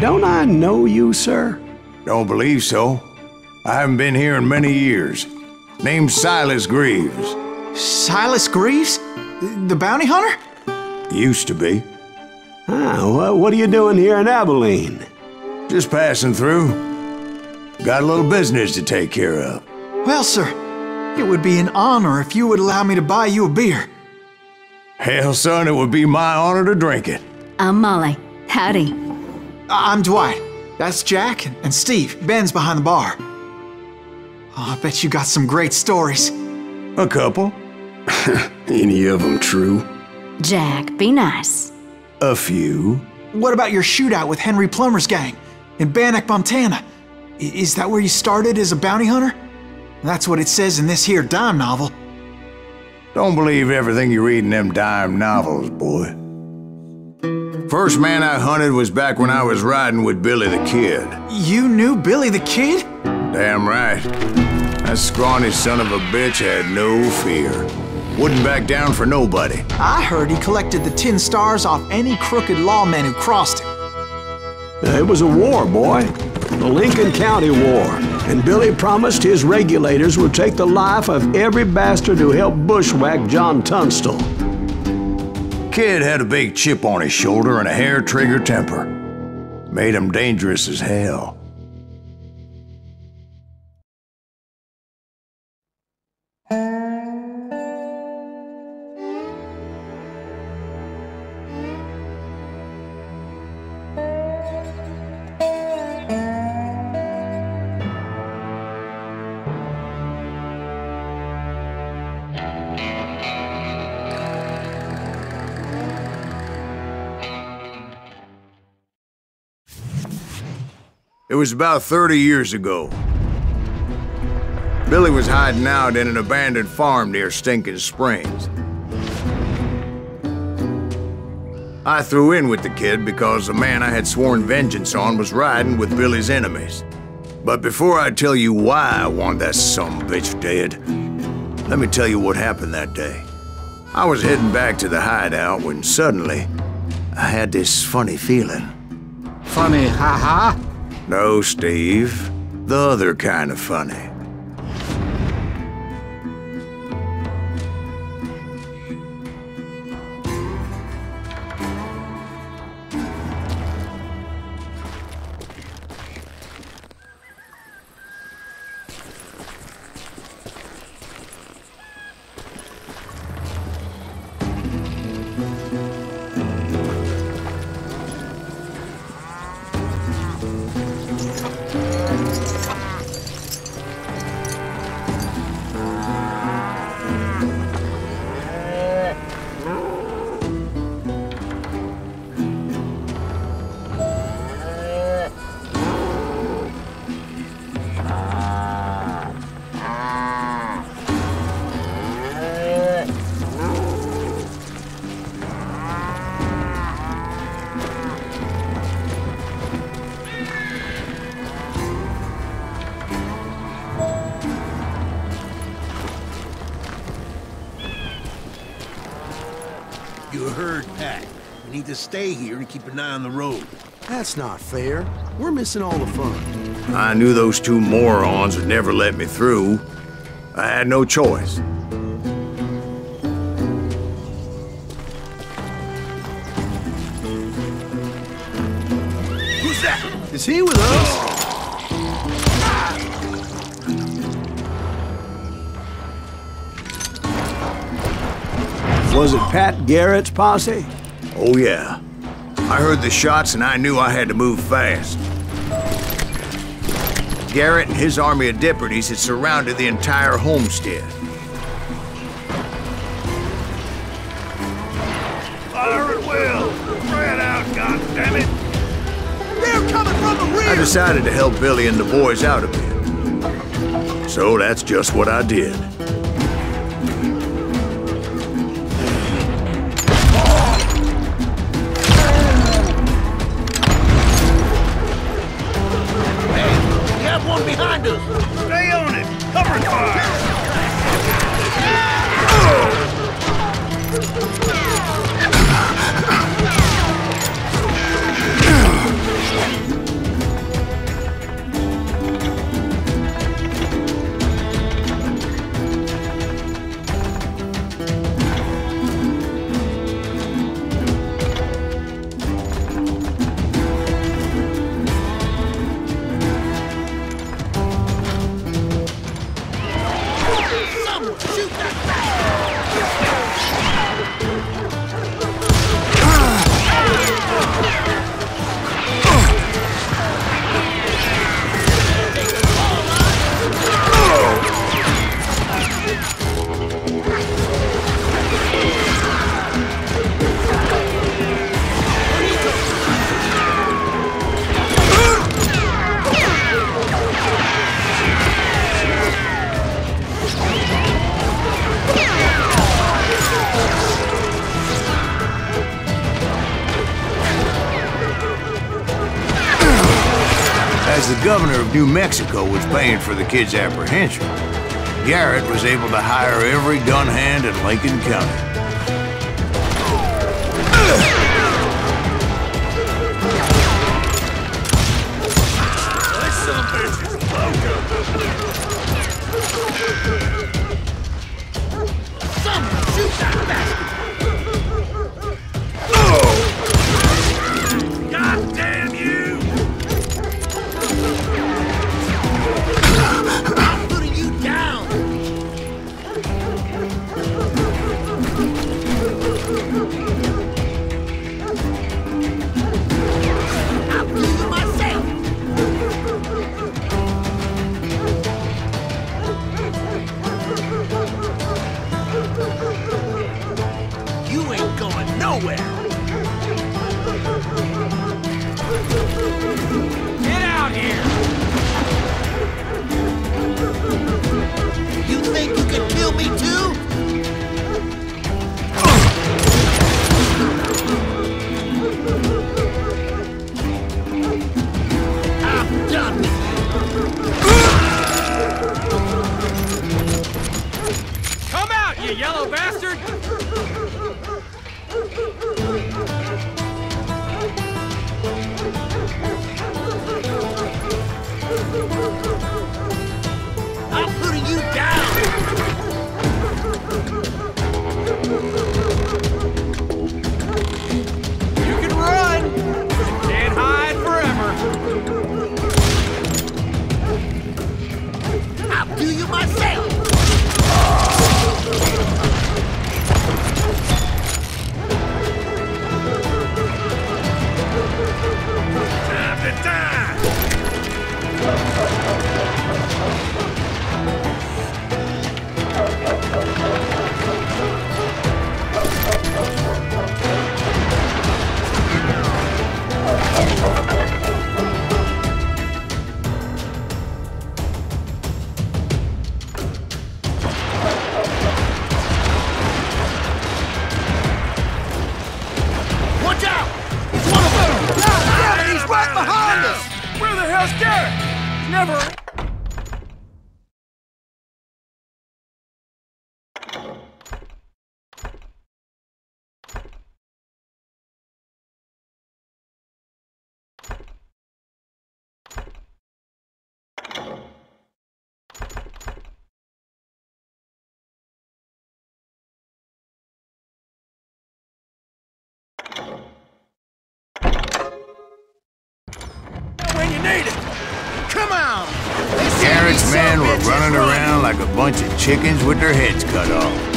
don't I know you, sir? Don't believe so. I haven't been here in many years. Name's Silas Greaves. Silas Greaves? The bounty hunter? Used to be. Well, what are you doing here in Abilene? Just passing through. Got a little business to take care of. Well, sir, it would be an honor if you would allow me to buy you a beer. Hell, son, it would be my honor to drink it. I'm Molly. Howdy. I'm Dwight. That's Jack and Steve. Ben's behind the bar. Oh, I bet you got some great stories. A couple. Any of them true? Jack, be nice. A few. What about your shootout with Henry Plummer's gang in Bannock, Montana? Is that where you started as a bounty hunter? That's what it says in this here dime novel. Don't believe everything you read in them dime novels, boy. First man I hunted was back when I was riding with Billy the Kid. You knew Billy the Kid? Damn right. That scrawny son of a bitch had no fear. Wouldn't back down for nobody. I heard he collected the 10 stars off any crooked lawman who crossed him. It was a war, boy. The Lincoln County War. And Billy promised his regulators would take the life of every bastard who helped bushwhack John Tunstall. Kid had a big chip on his shoulder and a hair-trigger temper. Made him dangerous as hell. It was about 30 years ago. Billy was hiding out in an abandoned farm near Stinking Springs. I threw in with the kid because the man I had sworn vengeance on was riding with Billy's enemies. But before I tell you why I want that sumbitch dead, let me tell you what happened that day. I was heading back to the hideout when suddenly I had this funny feeling. Funny, ha-ha? No, Steve. The other kind of funny. You heard Pat. We need to stay here and keep an eye on the road. That's not fair. We're missing all the fun. I knew those two morons would never let me through. I had no choice. Who's that? Is he with us? Was it Pat Garrett's posse? Oh yeah. I heard the shots and I knew I had to move fast. Garrett and his army of deputies had surrounded the entire homestead. Fire at will! Spread out, goddammit! They're coming from the rear! I decided to help Billy and the boys out a bit. So that's just what I did. One behind us! Stay on it! Cover fire! the governor of New Mexico was paying for the kid's apprehension, Garrett was able to hire every gun hand in Lincoln County. This son of a bitch is loco! Someone shoot that bastard! God damn you! I'm putting you down! I'll do you myself! You ain't going nowhere! Get out here! You think you can kill me too? I'm done with you! Come out, you yellow bastard! I'm putting you down! You can run! You can't hide forever! I'll do you myself! Time to die! Watch out! It's one of them! God, he's right behind us! Where the hell's Garrett? Never... When you need it! Come on! Garrett's men were running around like a bunch of chickens with their heads cut off.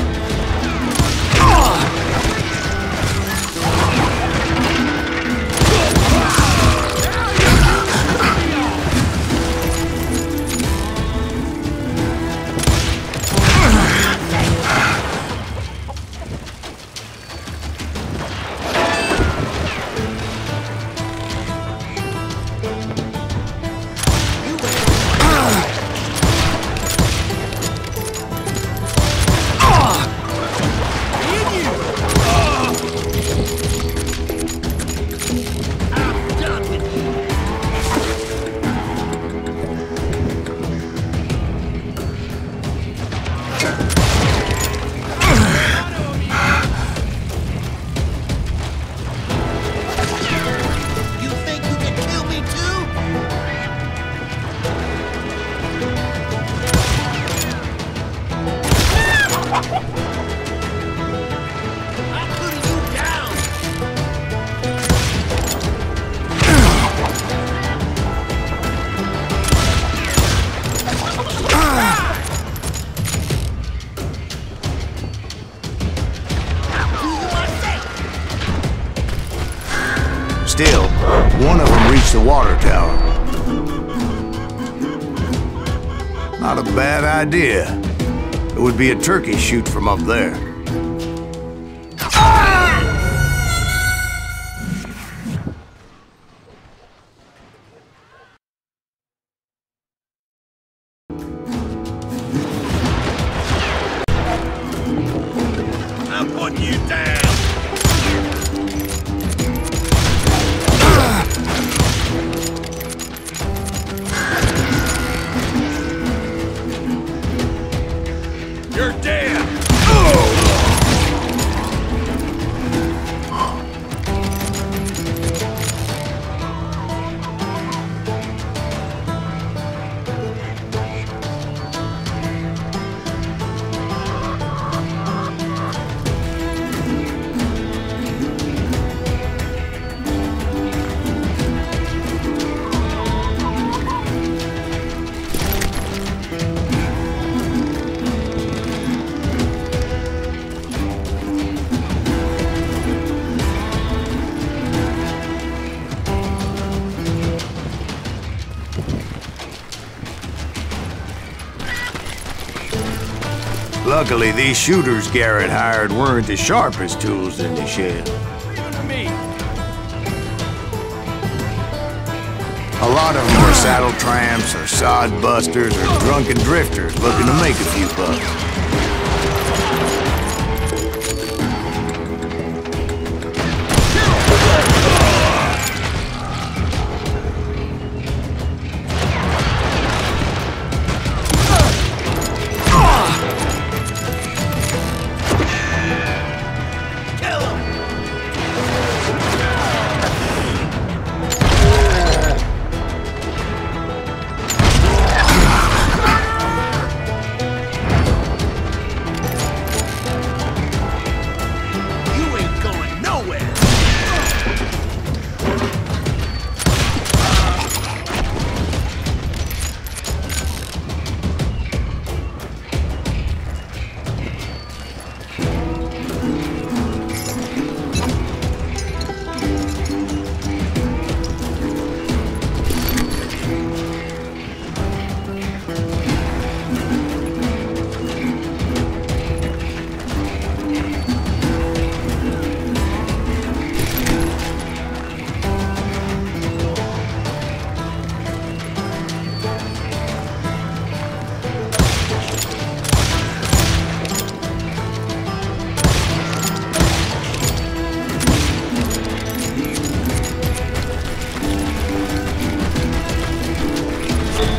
Still, one of them reached the water tower. Not a bad idea. It would be a turkey shoot from up there. I'm putting you down! Luckily, these shooters Garrett hired weren't the sharpest tools in the shed. A lot of them were saddle tramps or sod busters or drunken drifters looking to make a few bucks.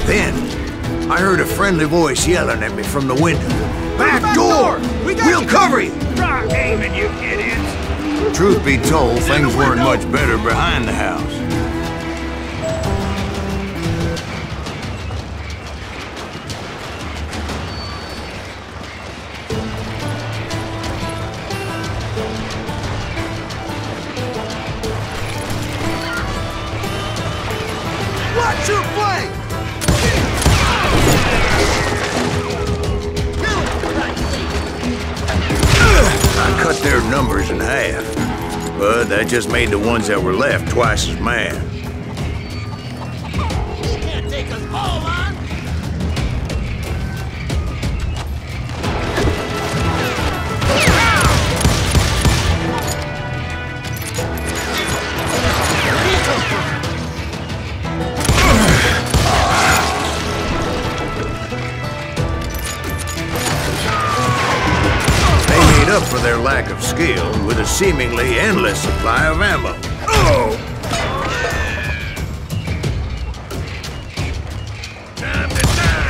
Then, I heard a friendly voice yelling at me from the window. Back door! We'll cover you! Rock aiming, you idiots! Truth be told, things weren't much better behind the house. Watch your flank! I cut their numbers in half, but that just made the ones that were left twice as mad. You can't take us all on! Up for their lack of skill with a seemingly endless supply of ammo. Time to die!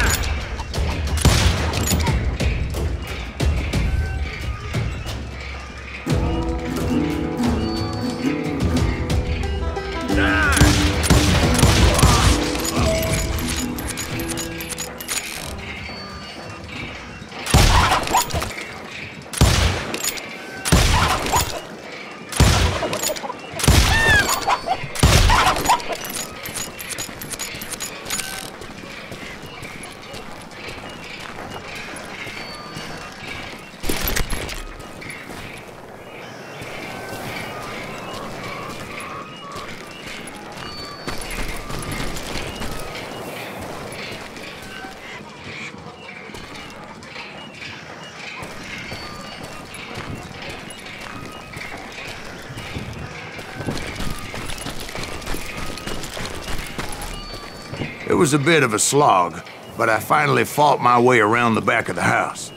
It was a bit of a slog, but I finally fought my way around the back of the house.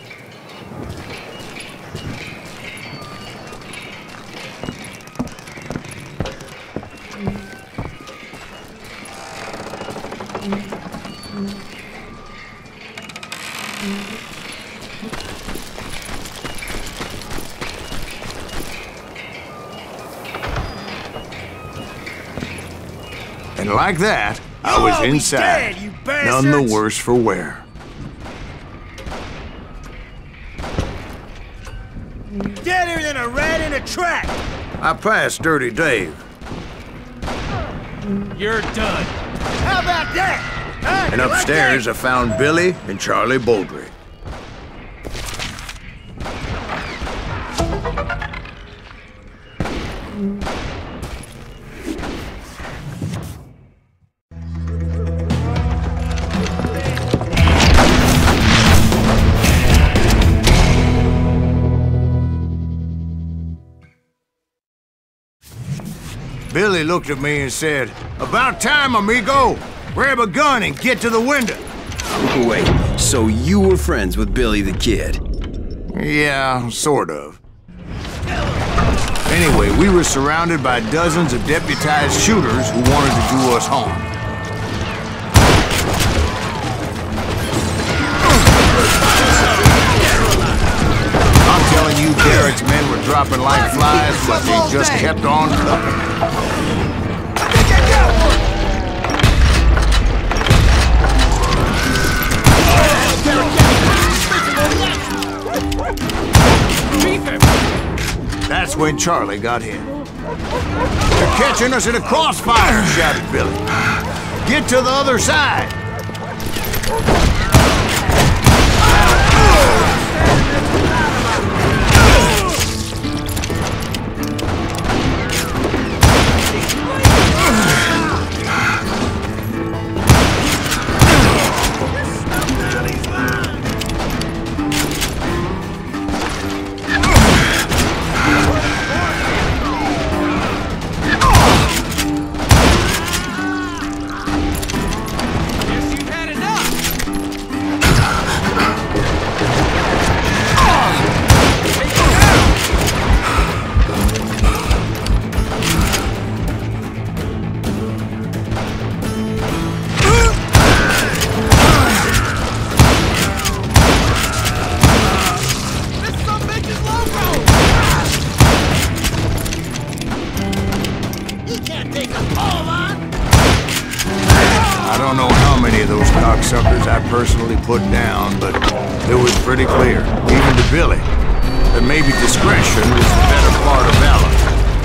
And like that, I was inside, none the worse for wear. Deader than a rat in a trap! I passed Dirty Dave. You're done. How about that? Huh? And You like upstairs that? I found Billy and Charlie Baldry. Billy looked at me and said, "About time, amigo! Grab a gun and get to the window!" Wait, so you were friends with Billy the Kid? Yeah, sort of. Anyway, we were surrounded by dozens of deputized shooters who wanted to do us harm. I'm telling you, Garrett's men were dropping like flies, but they just kept on trucking. That's when Charlie got hit. "They're catching us in a crossfire," shouted Billy. "Get to the other side!" I don't know how many of those cocksuckers I personally put down, but it was pretty clear, even to Billy, that maybe discretion was the better part of valor.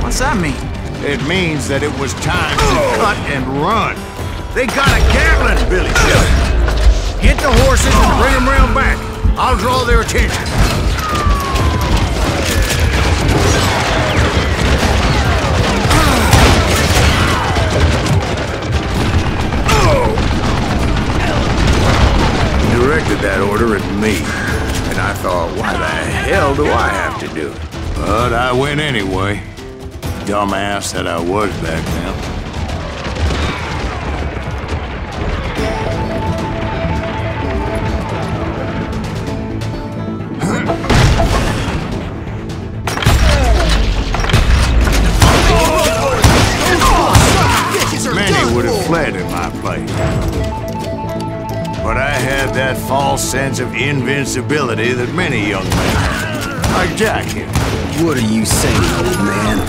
What's that mean? It means that it was time to cut and run. "They got a Gatling," Billy shouted. "Get the horses and bring them round back. I'll draw their attention." Directed that order at me, and I thought, why the hell do I have to do it? But I went anyway. Dumbass that I was back then. Many would have fled in my place. But I had that false sense of invincibility that many young men have. Like Jack here. What are you saying, old man?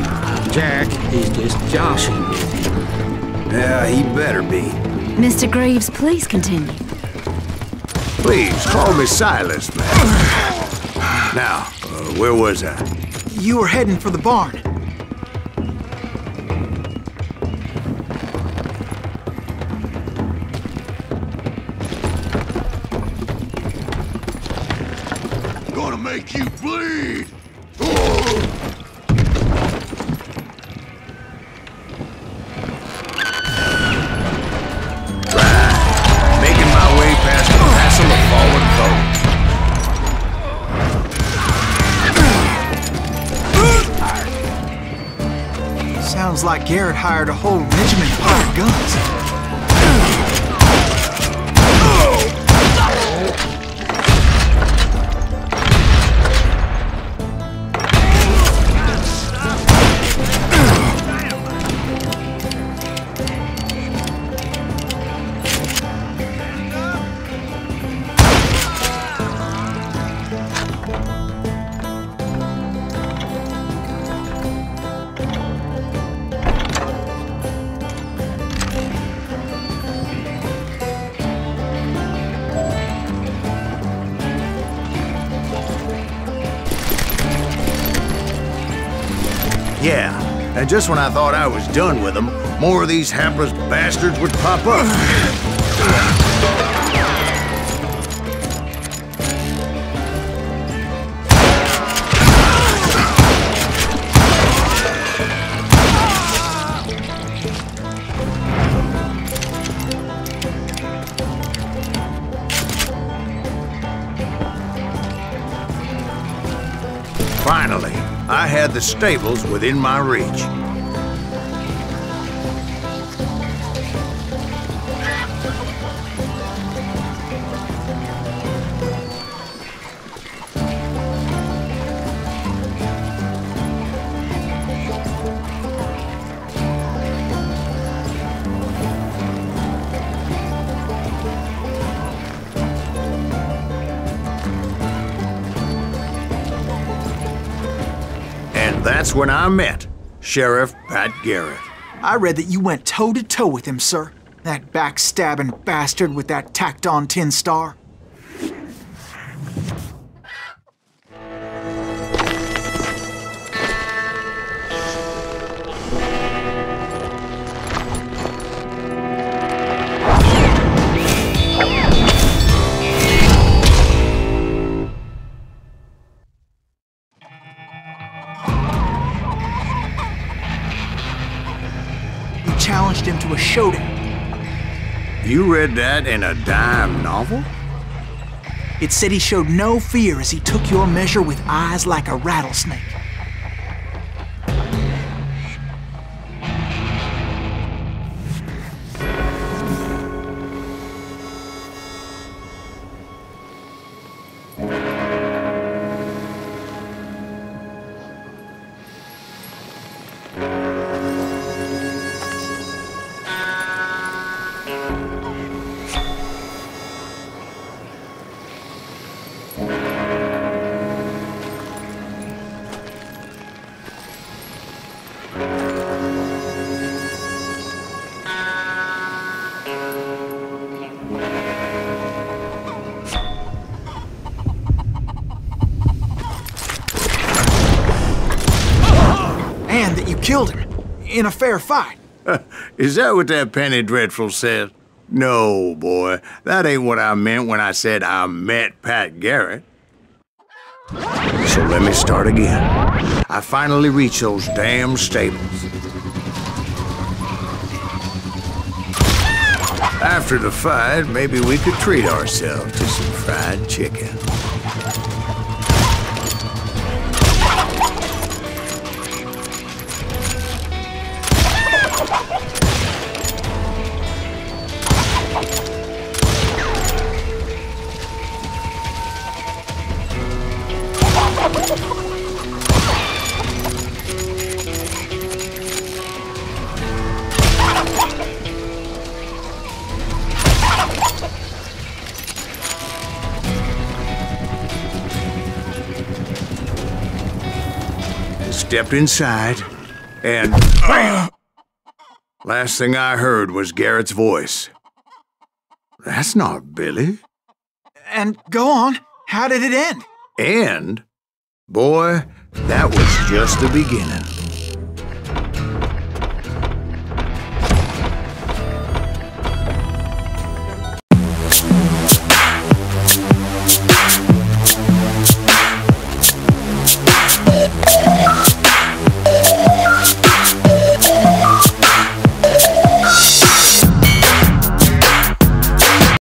Jack is just joshing with you. Yeah, he better be. Mr. Greaves, please continue. Please, call me Silas, man. Now, where was I? You were heading for the barn. Gonna make you bleed! Making my way past the castle of fallen foes. Sounds like Garrett hired a whole regiment of hired guns. Yeah, and just when I thought I was done with them, more of these hapless bastards would pop up. Finally, I had the stables within my reach. that's when I met Sheriff Pat Garrett. I read that you went toe-to-toe with him, sir. That backstabbing bastard with that tacked-on tin star. Challenged him to a showdown. You read that in a dime novel? It said he showed no fear as he took your measure with eyes like a rattlesnake. And that you killed him in a fair fight. Is that what that penny dreadful says? No, boy. That ain't what I meant when I said I met Pat Garrett. So let me start again. I finally reached those damn stables. After the fight, maybe we could treat ourselves to some fried chicken. Stepped inside, and last thing I heard was Garrett's voice. That's not Billy. And go on, how did it end? And, boy, that was just the beginning.